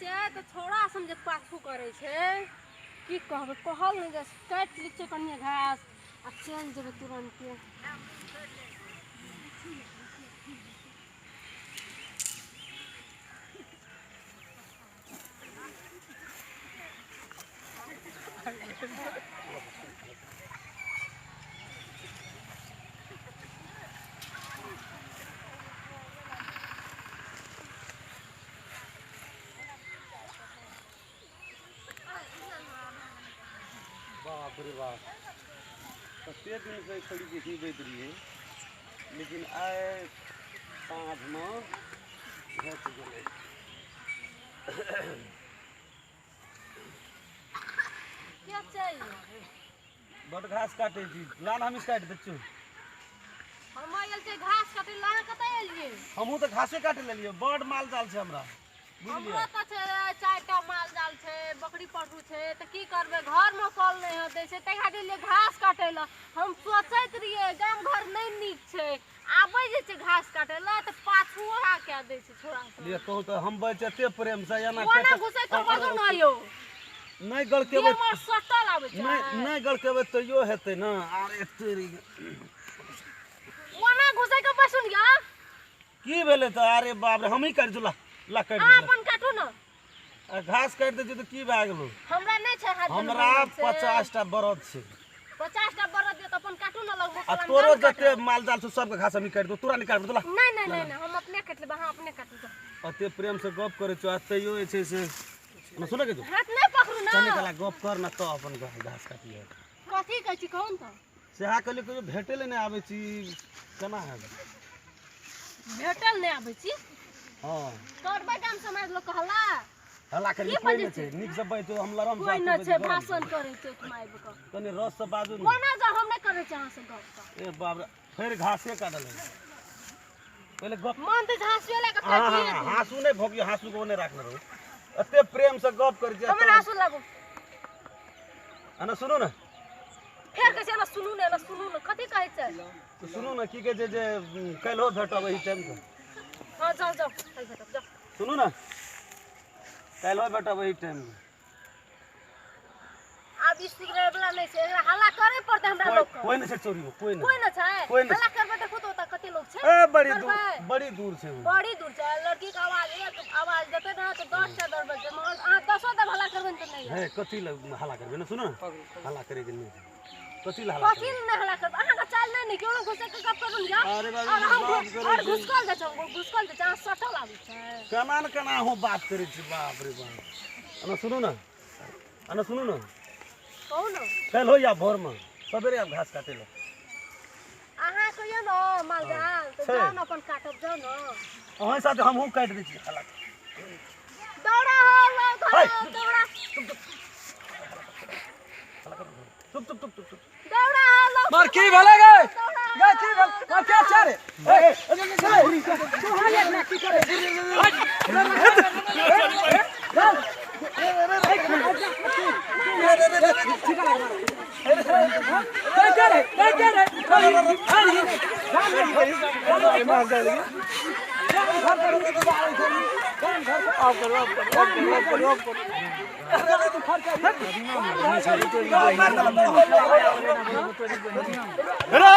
छै तऽ छोड़ा समझे पाछू करे छै की कहबै कहल नहीं जे काट ली छै कनिया घास आ चल जेबे तुरंत के बाप रे बाप कते दिन से खड़ी बेटी बैठ रही है लेकिन आए साँझ में घट गए क्या चाहिए बड़ घास काटे जी लान हम काट दे छु हम आयल छै घास काटे ला कतै एलिए हमहू तो घासे काटे लेलिए बड़ माल जाल छै हमरा हमरा त छै चारटा माल जाल छै बकरी पठू छै त की करबे घर में कल नहीं हो दै छै तै खातिर ले घास काटे ला हम सोचैत रहिए गाम घर नहीं नीक छै आबै जे छै घास काटे ला त पाछू आ के दै छै छोड़ा सब ले कहू तो हम बचते प्रेम से एना कोना घुसै त बड़ न आयो नहीं गलकेबे हमर सटल आबै छै नहीं गलकेबे तैयो हेतै ना अरे तेरी कोना घुसै के बसुन या की भेले त अरे बाप रे हम ही काट दुला ला काट दे अपन काटू न घास काट दे तो की भए गेलो हमरा नहीं छै हाथ हमरा 50 टा बरद छै 50 टा बरद दे त अपन काटू न लगबो आ तोरो जते माल जाल छ सबके घास हम काट दो तोरा नहीं काट दो ला नहीं हम अपने काट लेबे हां अपने काटू तो अते प्रेम से गप करे छ तैयो जे छै से न सुन के तू हाथ नहीं पकड़ू ना तने कला गप कर न तो अपन घास काटिए कथी कहै छी कहून त सेहा कहली कहियो भेटेले नहीं आबै छी केना हेबे भेटल नहीं आबै छी हां करबै काम समाज लोग कहला हल्ला करी कोई नहीं छै निक से बैठो हम लरम कोई न छै भाषण करे छै माय बक तने रस से बाजू न कोना जा हम नहीं करे छै अहाँ से गप ए बाप रे फेर घासे काटल पहले गप मन त झांसियो ले के काटिए हाँसू नहीं भोगियो हाँसू को नहीं राखना रहो अते प्रेम से गप कर जे हमरा आंसू लागो अना सुनो ना फेर कैसे ना सुनू ने कथी कहै छै तो सुनो ना की के जे काल्हो भेटब एही टाइम के हां जाओ कल भेटब जाओ सुनो ना काल्हो भेटब एही टाइम में अब इस सिगरेट वाला नहीं छै हल्ला करे पड़ते हमरा लोग कोई नहीं छै चोरी कोई कोई न छै कोई नहीं। हल्ला करबे देखो तो ओता कते लोग छै ए बड़ी दूर छै वो। बड़ी दूर छै लड़की के आवाज एक आवाज देते ना तो 10 टा दर बजे मगर आ 10 टा हल्ला करबे त नहीं है कथी हल्ला करबे ना सुनो ना हल्ला करे के नहीं कथी हल्ला कथी न हल्ला करबे अहाँ का चाल नहीं क्यों घुसे के गप करूं जा अरे बाबू और घुसकल दे छै सटल आबै छै केना हो बात करे छी बाप रे बाप अना सुनो ना कहू न कल हो या भोर में सवेरे आप घास काटे लो अहाँ कहियो न मालजाल तो जाओ न अपन काटब जाओ न अहाँ साथ हमहू काट दै छी हल्ला दौड़ा हो दौड़ा चुप दौड़ा हो मार की भेले गे गे की भेल मार क्या छे रे तू हाले ना की करे हेलो